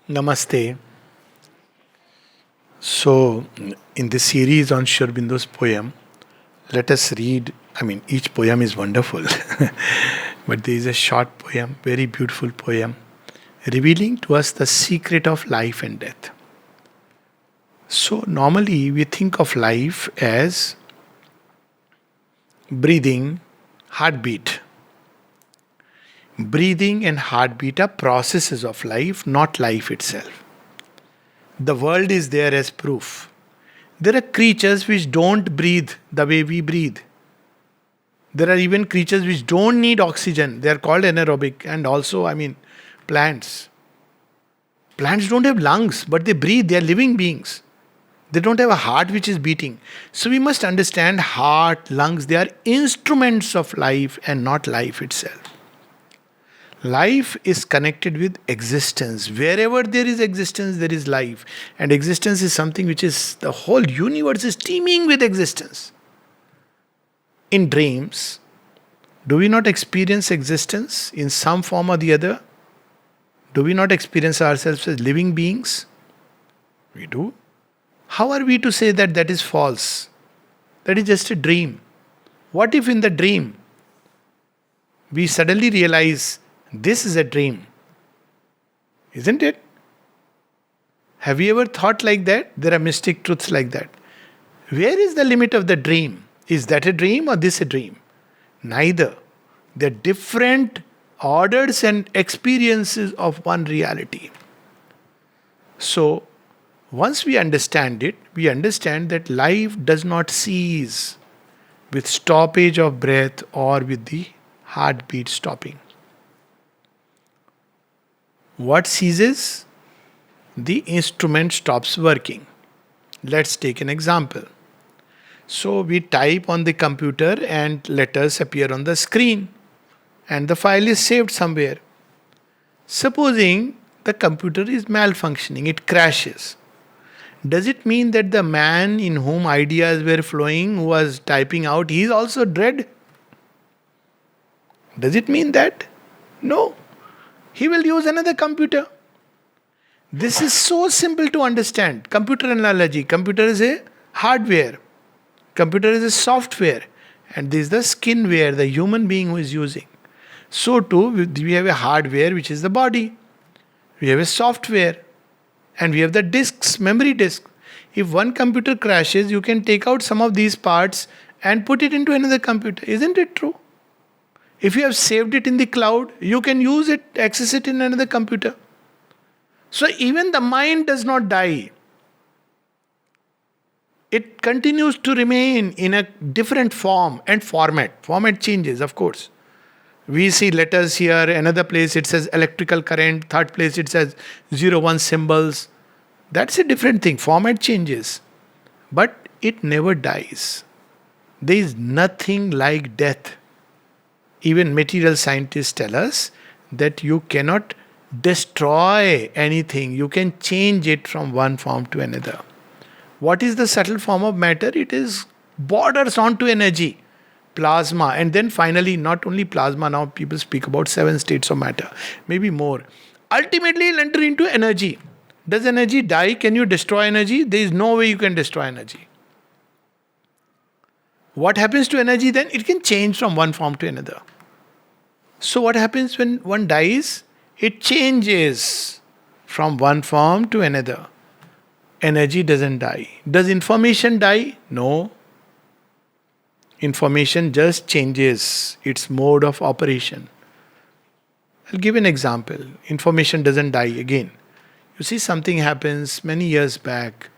Namaste. So, in this series on Sri Aurobindo's poem, let us read. Each poem is wonderful, but there is a short poem, very beautiful poem, revealing to us the secret of life and death. So, normally we think of life as breathing, heartbeat. Breathing and heartbeat are processes of life, not life itself. The world is there as proof. There are creatures which don't breathe the way we breathe. There are even creatures which don't need oxygen. They are called anaerobic. And also, plants. Plants don't have lungs, but they breathe. They are living beings. They don't have a heart which is beating. So we must understand heart, lungs, they are instruments of life and not life itself. Life is connected with existence. Wherever there is existence, there is life. And existence is something which is, the whole universe is teeming with existence. In dreams, do we not experience existence in some form or the other? Do we not experience ourselves as living beings? We do. How are we to say that that is false? That is just a dream. What if in the dream we suddenly realize this is a dream? Isn't it? Have you ever thought like that? There are mystic truths like that. Where is the limit of the dream? Is that a dream or this a dream? Neither. They're different orders and experiences of one reality. So, once we understand it, we understand that life does not cease with stoppage of breath or with the heartbeat stopping. What ceases? The instrument stops working. Let's take an example. So we type on the computer and letters appear on the screen and the file is saved somewhere. Supposing the computer is malfunctioning, it crashes. Does it mean that the man in whom ideas were flowing, who was typing out, he is also dead? Does it mean that? No. He will use another computer. This is so simple to understand. Computer analogy. Computer is a hardware. Computer is a software. And this is the skinware, the human being who is using. So too, we have a hardware which is the body. We have a software. And we have the disks, memory disk. If one computer crashes, you can take out some of these parts and put it into another computer. Isn't it true? If you have saved it in the cloud, you can use it, access it in another computer. So even the mind does not die. It continues to remain in a different form and format. Format changes, of course. We see letters here, another place it says electrical current, third place it says 01 symbols. That's a different thing. Format changes. But it never dies. There is nothing like death. Even material scientists tell us that you cannot destroy anything. You can change it from one form to another. What is the subtle form of matter? It is borders onto energy, plasma, and then finally, not only plasma, now people speak about 7 states of matter, maybe more. Ultimately, it'll enter into energy. Does energy die? Can you destroy energy? There is no way you can destroy energy. What happens to energy then? It can change from one form to another. So what happens when one dies? It changes from one form to another. Energy doesn't die. Does information die? No. Information just changes its mode of operation. I'll give an example. Information doesn't die again. You see, something happens many years back.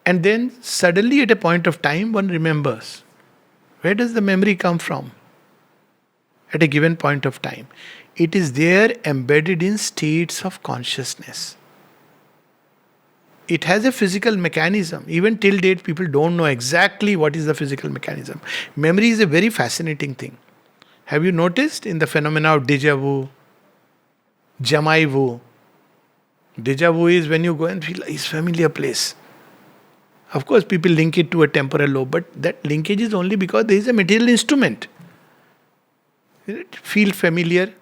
And then suddenly at a point of time, one remembers. Where does the memory come from? At a given point of time. It is there embedded in states of consciousness. It has a physical mechanism. Even till date, people don't know exactly what is the physical mechanism. Memory is a very fascinating thing. Have you noticed in the phenomena of déjà vu, jamais vu? Déjà vu is when you go and feel it's familiar place. Of course, people link it to a temporal lobe, but that linkage is only because there is a material instrument. It feel familiar.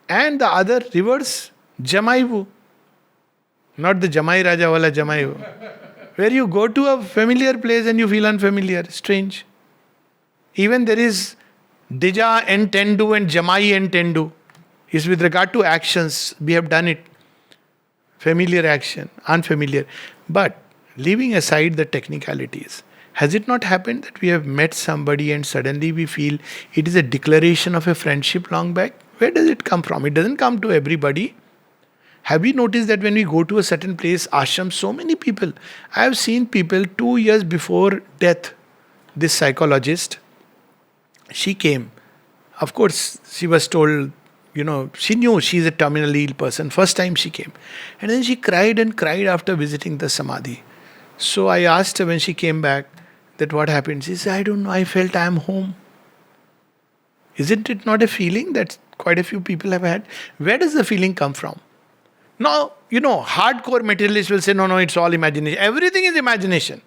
And the other reverse, Jamaivu. Not the Jamai Raja wala Jamaivu. Where you go to a familiar place and you feel unfamiliar, strange. Even there is Dija and Tendu and Jamai and Tendu. Is with regard to actions, we have done it. Familiar action, unfamiliar. But leaving aside the technicalities, has it not happened that we have met somebody and suddenly we feel it is a declaration of a friendship long back? Where does it come from? It doesn't come to everybody. Have we noticed that when we go to a certain place, ashram, so many people, I have seen people 2 years before death, this psychologist, she came. Of course, she was told, she knew she's a terminally ill person. First time she came. And then she cried and cried after visiting the Samadhi. So I asked her when she came back that what happened. She said, I don't know, I felt I am home. Isn't it not a feeling that quite a few people have had? Where does the feeling come from? Now, hardcore materialists will say, no, it's all imagination. Everything is imagination.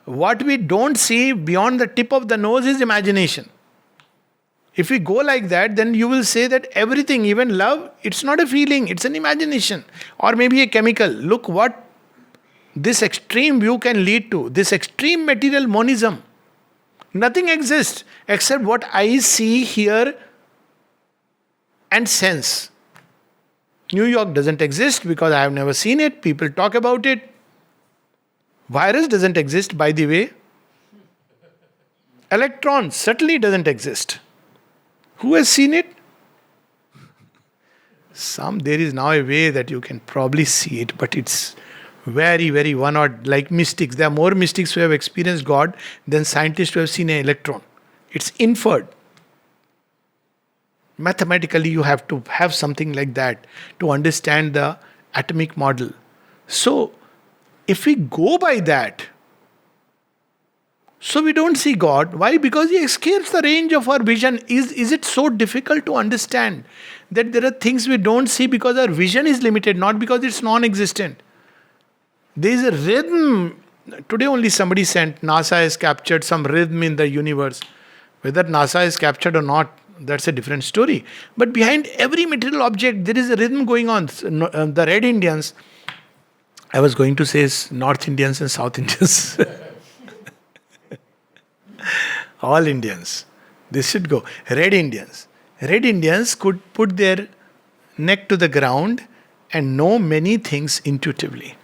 What we don't see beyond the tip of the nose is imagination. If we go like that, then you will say that everything, even love, it's not a feeling, it's an imagination. Or maybe a chemical. Look what this extreme view can lead to. This extreme material monism. Nothing exists except what I see, hear and sense. New York doesn't exist because I have never seen it. People talk about it. Virus doesn't exist, by the way. Electron certainly doesn't exist. Who has seen it? There is now a way that you can probably see it, but it's very, very one-odd, like mystics. There are more mystics who have experienced God than scientists who have seen an electron. It's inferred. Mathematically, you have to have something like that to understand the atomic model. So, if we go by that, so we don't see God. Why? Because He escapes the range of our vision. Is it so difficult to understand that there are things we don't see because our vision is limited, not because it's non-existent? There is a rhythm. Today only somebody sent, NASA has captured some rhythm in the universe. Whether NASA is captured or not, that's a different story. But behind every material object, there is a rhythm going on. The Red Indians, I was going to say North Indians and South Indians. All Indians. This should go. Red Indians. Red Indians could put their neck to the ground and know many things intuitively.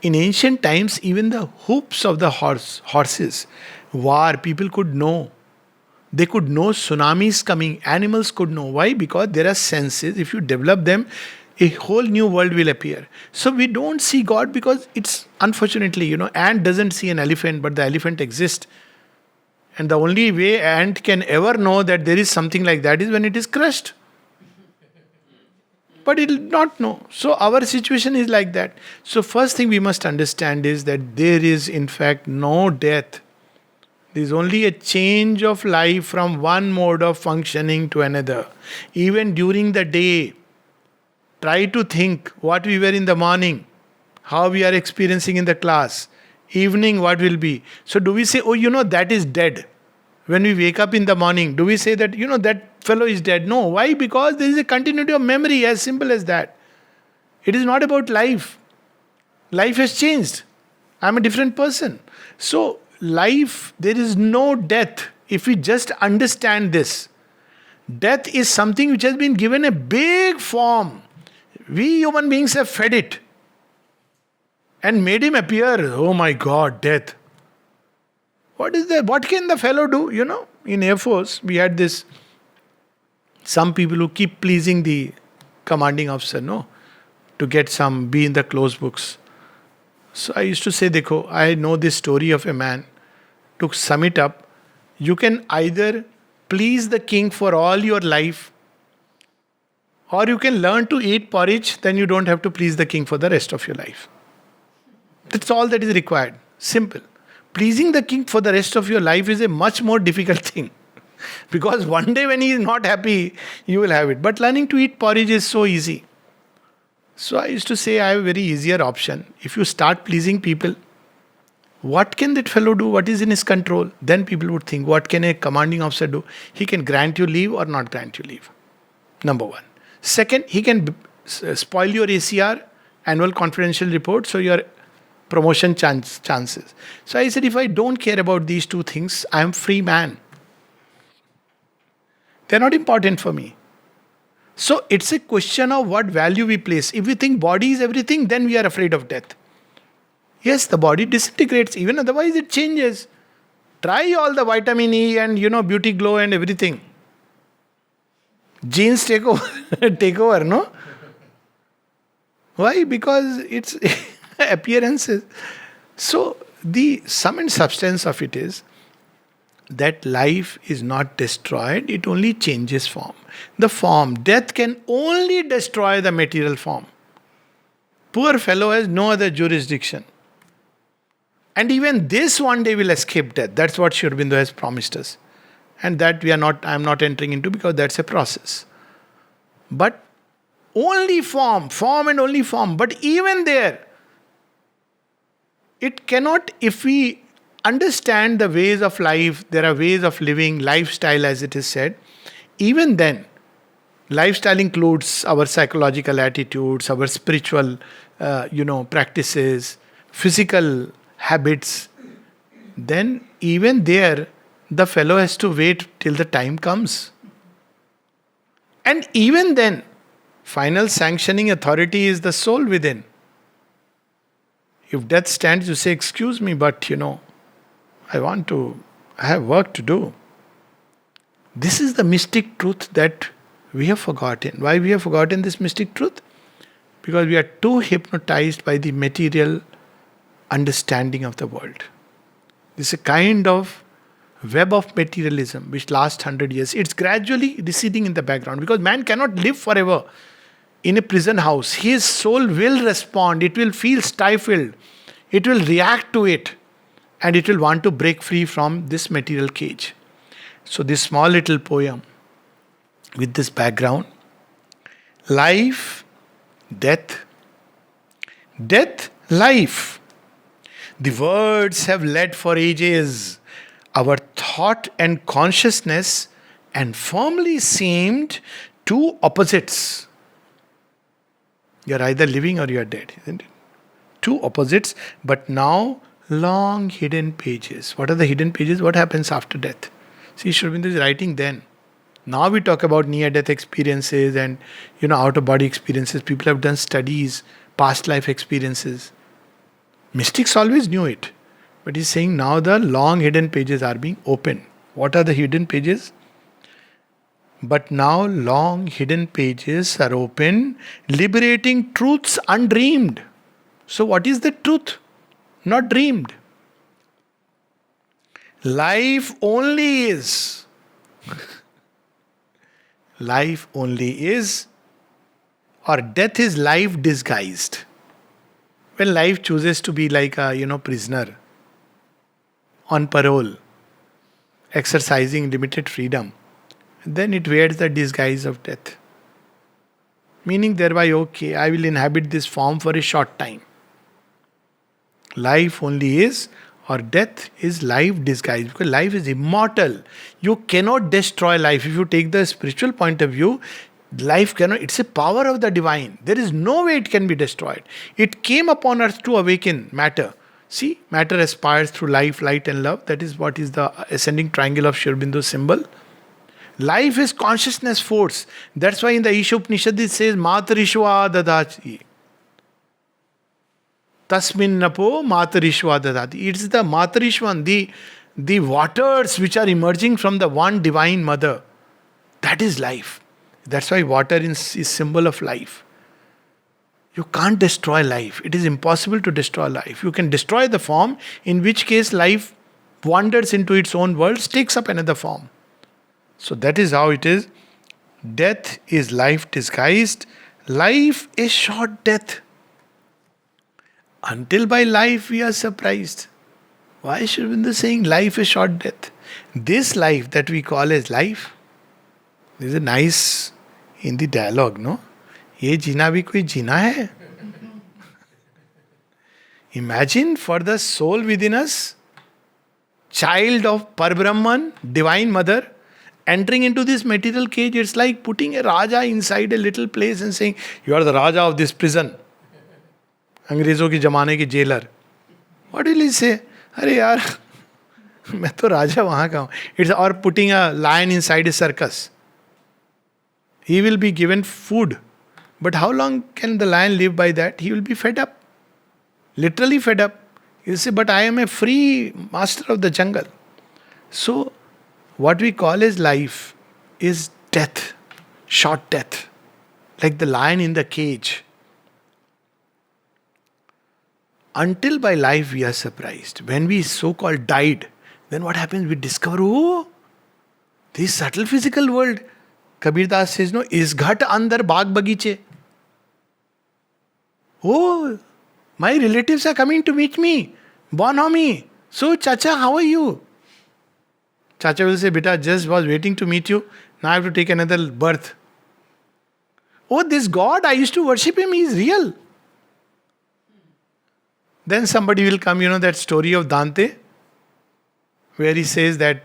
In ancient times, even the hooves of the horses, war, people could know. They could know tsunamis coming. Animals could know. Why? Because there are senses. If you develop them, a whole new world will appear. So we don't see God because it's, unfortunately, ant doesn't see an elephant, but the elephant exists. And the only way ant can ever know that there is something like that is when it is crushed. But it will not know. So our situation is like that. So first thing we must understand is that there is in fact no death. There is only a change of life from one mode of functioning to another. Even during the day, try to think what we were in the morning, how we are experiencing in the class. Evening, what will be? So do we say, that is dead? When we wake up in the morning, do we say that, that fellow is dead? No. Why? Because there is a continuity of memory, as simple as that. It is not about life. Life has changed. I am a different person. So, life, there is no death. If we just understand this, death is something which has been given a big form. We human beings have fed it and made him appear, oh my God, death. What is that? What can the fellow do? In Air Force, we had some people who keep pleasing the commanding officer, to get be in the closed books. So I used to say, Dekho, I know this story of a man. To sum it up, you can either please the king for all your life, or you can learn to eat porridge, then you don't have to please the king for the rest of your life. That's all that is required. Simple. Pleasing the king for the rest of your life is a much more difficult thing. Because one day when he is not happy, you will have it. But learning to eat porridge is so easy. So I used to say I have a very easier option. If you start pleasing people, what can that fellow do? What is in his control? Then people would think, what can a commanding officer do? He can grant you leave or not grant you leave. Number one. Second, he can spoil your ACR, annual confidential report, so your promotion chances. So I said, if I don't care about these two things, I am free man. They're not important for me. So it's a question of what value we place. If we think body is everything, then we are afraid of death. Yes, the body disintegrates, even otherwise it changes. Try all the vitamin E and beauty glow and everything. Genes take over, take over, no? Why? Because it's appearances. So the sum and substance of it is that life is not destroyed, it only changes form. The form, death can only destroy the material form. Poor fellow has no other jurisdiction. And even this one day will escape death. That's what Sri Aurobindo has promised us. And that I am not entering into, because that's a process. But only form and only form. But even there, it cannot, if we understand the ways of life, there are ways of living, lifestyle as it is said, even then, lifestyle includes our psychological attitudes, our spiritual, practices, physical habits. Then even there, the fellow has to wait till the time comes. And even then, final sanctioning authority is the soul within. If death stands, you say, excuse me, but I have work to do. This is the mystic truth that we have forgotten. Why we have forgotten this mystic truth? Because we are too hypnotized by the material understanding of the world. This is a kind of web of materialism which lasts 100 years. It's gradually receding in the background, because man cannot live forever in a prison house. His soul will respond, it will feel stifled, it will react to it, and it will want to break free from this material cage. So this small little poem with this background: life, death, death, life. The words have led for ages our thought and consciousness, and firmly seemed two opposites. You're either living or you're dead, isn't it? Two opposites, but now long hidden pages. What are the hidden pages? What happens after death? See, Sri Aurobindo is writing then. Now we talk about near-death experiences and out-of-body experiences. People have done studies, past life experiences. Mystics always knew it. But he's saying now the long hidden pages are being opened. What are the hidden pages? But now long hidden pages are open, liberating truths undreamed. So what is the truth? Not dreamed. Life only is. Life only is, or death is life disguised. When life chooses to be like a prisoner on parole, exercising limited freedom, then it wears the disguise of death. Meaning thereby, okay, I will inhabit this form for a short time. Life only is, or death is life disguised, because life is immortal. You cannot destroy life. If you take the spiritual point of view, life cannot, it's a power of the divine. There is no way it can be destroyed. It came upon earth to awaken matter. See, matter aspires through life, light and love. That is what is the ascending triangle of Sri Aurobindo's symbol. Life is consciousness force. That's why in the Isha Upanishad it says, Matarishwa dadati. Tasmin napo Matarishwa dadati. It's the Matarishwan, the waters which are emerging from the one divine mother. That is life. That's why water is symbol of life. You can't destroy life. It is impossible to destroy life. You can destroy the form, in which case life wanders into its own world, takes up another form. So that is how it is. Death is life disguised. Life is short death. Until by life we are surprised. Why is Sri Aurobindo saying life is short death? This life that we call as life, there is a nice Hindi dialogue, no? ये जीना भी कोई जीना है? Imagine for the soul within us, child of Parbrahman, divine mother, Entering into this material cage, it's like putting a Raja inside a little place and saying, you are the Raja of this prison. अंग्रेजों की जमाने के jailer. What will he say? अरे यार, मैं तो राजा वहाँ का हूँ. It's or putting a lion inside a circus. He will be given food. But how long can the lion live by that? He will be fed up. Literally fed up. He'll say, but I am a free master of the jungle. So, what we call as life is death. Short death. Like the lion in the cage. Until by life we are surprised. When we so-called died, then what happens? We discover, oh, this subtle physical world. Kabir Das says, no, is ghat andar baag bagiche. Oh, my relatives are coming to meet me. Bonhomme. So, Chacha, how are you? Chacha will say, Beta, just was waiting to meet you. Now I have to take another birth. Oh, this God, I used to worship him, he is real. Then somebody will come, that story of Dante, where he says that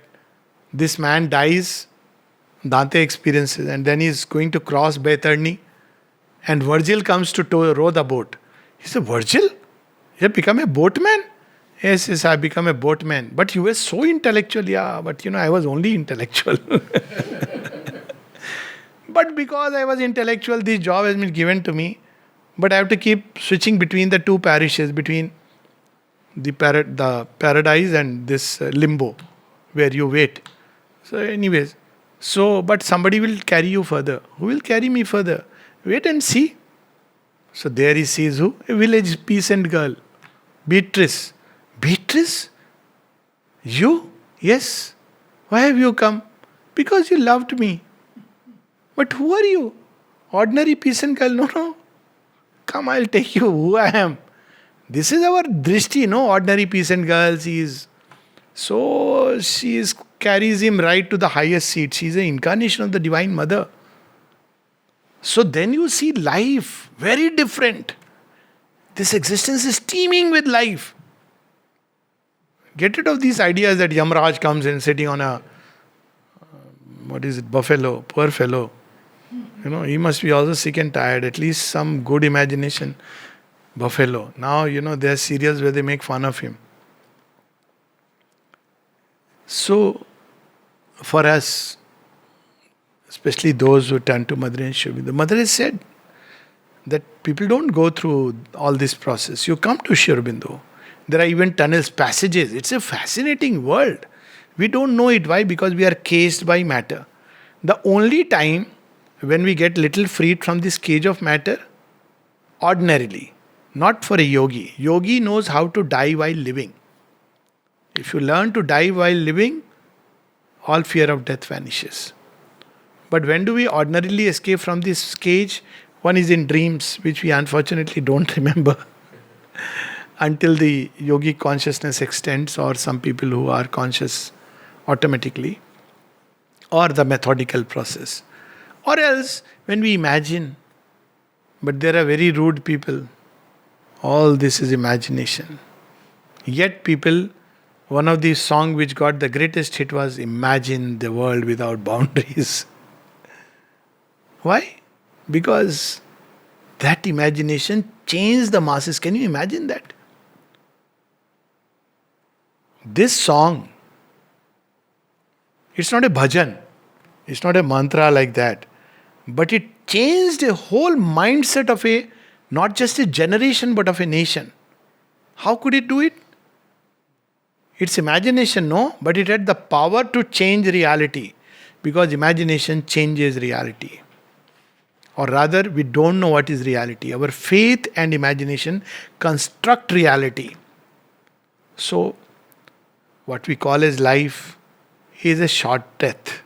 this man dies, Dante experiences, and then he is going to cross Baitarni, and Virgil comes to row the boat. He said, Virgil? You have become a boatman? Yes, I become a boatman. But you were so intellectual. Yeah, but I was only intellectual. But because I was intellectual, this job has been given to me. But I have to keep switching between the two parishes, between the paradise and this limbo, where you wait. So anyways, but somebody will carry you further. Who will carry me further? Wait and see. So there he sees who? A village peasant girl. Beatrice. Beatrice? You? Yes. Why have you come? Because you loved me. But who are you? Ordinary peasant girl? No. Come, I'll take you who I am. This is our drishti, no? Ordinary peasant girl. She carries him right to the highest seat. She is an incarnation of the Divine Mother. So then you see life very different. This existence is teeming with life. Get rid of these ideas that Yamraj comes in sitting on a, buffalo, poor fellow. He must be also sick and tired, at least some good imagination. Buffalo. Now, there are serials where they make fun of him. So, for us, especially those who turn to Mother and Shri Aurobindo, the Mother has said that people don't go through all this process. You come to Shri Aurobindo. There are even tunnels, passages. It's a fascinating world. We don't know it. Why? Because we are caged by matter. The only time when we get little freed from this cage of matter, ordinarily, not for a yogi. Yogi knows how to die while living. If you learn to die while living, all fear of death vanishes. But when do we ordinarily escape from this cage? One is in dreams, which we unfortunately don't remember until the yogic consciousness extends, or some people who are conscious automatically, or the methodical process. Or else, when we imagine, but there are very rude people. All this is imagination. Yet people, one of the songs which got the greatest hit was Imagine the World Without Boundaries. Why? Because that imagination changed the masses. Can you imagine that? This song, it's not a bhajan, it's not a mantra like that, but it changed a whole mindset of not just a generation but of a nation. How could it do it? It's imagination, no, but it had the power to change reality, because imagination changes reality. Or rather, we don't know what is reality. Our faith and imagination construct reality. So, what we call as life is a short death.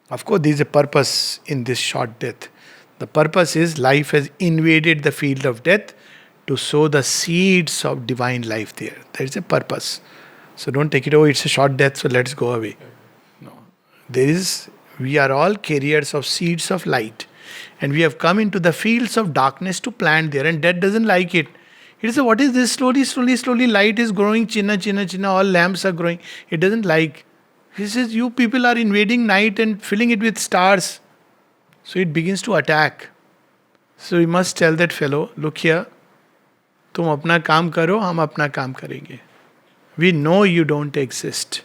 Of course, there is a purpose in this short death. The purpose is life has invaded the field of death to sow the seeds of divine life there. There is a purpose. So don't take it, it's a short death, so let's go away. No. We are all carriers of seeds of light. And we have come into the fields of darkness to plant there, and death doesn't like it. It is what is this? Slowly, light is growing, chinna, all lamps are growing. It doesn't like. He says, you people are invading night and filling it with stars. So it begins to attack. So we must tell that fellow, look here, तुम अपना काम करो, हम अपना काम करेंगे. We know you don't exist.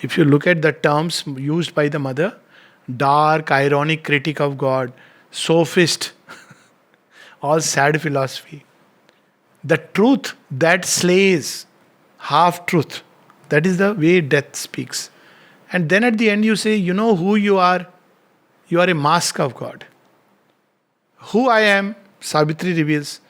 If you look at the terms used by the mother, dark, ironic critic of God, sophist, all sad philosophy. The truth that slays, half truth. That is the way death speaks. And then at the end you say, you know who you are? You are a mask of God. Who I am, Savitri reveals,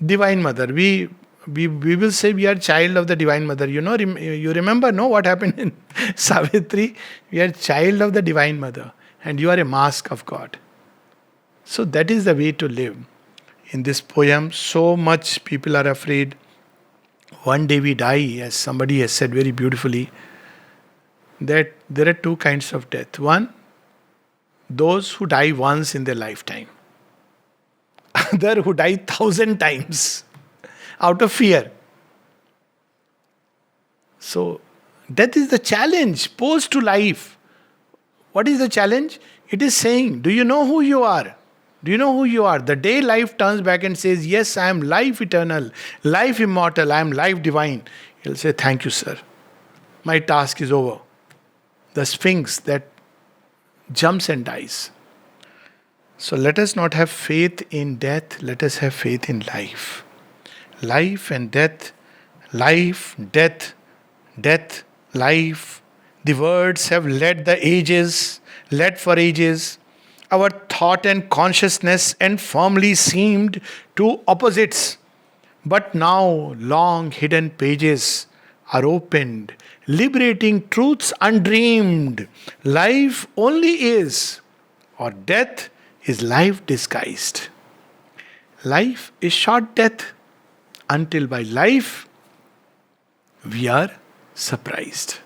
Divine Mother. We will say we are child of the Divine Mother. You know, you remember, no, what happened in Savitri? We are child of the Divine Mother. And you are a mask of God. So that is the way to live. In this poem, so much people are afraid. One day we die, as somebody has said very beautifully, that there are two kinds of death. One, those who die once in their lifetime. Other who die 1,000 times out of fear. So, death is the challenge posed to life. What is the challenge? It is saying, do you know who you are? Do you know who you are? The day life turns back and says, yes, I am life eternal, life immortal, I am life divine. You'll say, thank you, sir. My task is over. The sphinx that jumps and dies. So let us not have faith in death, let us have faith in life. Life and death, life, death, death, life. The words have led the ages, led for ages. Our thought and consciousness and firmly seemed to opposites. But now long hidden pages are opened, liberating truths undreamed. Life only is, or death is life disguised. Life is short death, until by life we are surprised.